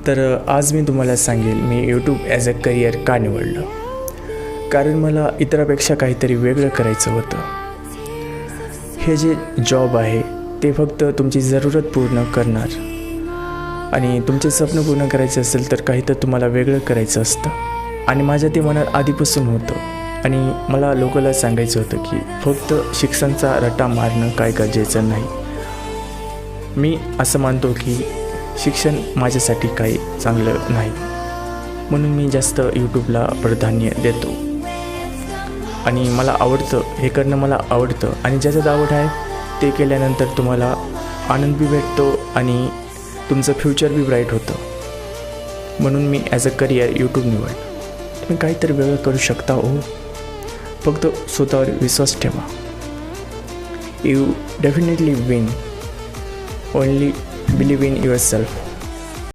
तर आज मी तुम्हाला सांगेल मी यूट्यूब ॲज अ करिअर का निवडलं. कारण मला इतरांपेक्षा काहीतरी वेगळं करायचं होतं. हे जे जॉब आहे ते फक्त तुमची जरूरत पूर्ण करणार आणि तुमचे स्वप्न पूर्ण करायचे असेल तर काही तर तुम्हाला वेगळं करायचं असतं. आणि माझ्या ते मनात आधीपासून होतं आणि मला लोकांना सांगायचं होतं की फक्त शिक्षणाचा रटा मारणं काय गरजेचं नाही. मी असं मानतो की शिक्षण माझ्यासाठी काही चांगलं नाही, म्हणून मी जास्त यूट्यूबला प्राधान्य देतो. आणि मला आवडतं हे करणं, मला आवडतं आणि ज्याच्यात आवड आहे ते केल्यानंतर तुम्हाला आनंद बी भेटतो आणि तुमचं फ्युचर बी ब्राईट होतं. म्हणून मी ॲज अ करिअर यूट्यूब निवडलं. तुम्ही काहीतरी वेगळं करू शकता हो, फक्त स्वतःवर विश्वास ठेवा. You definitely win. Only believe in your self.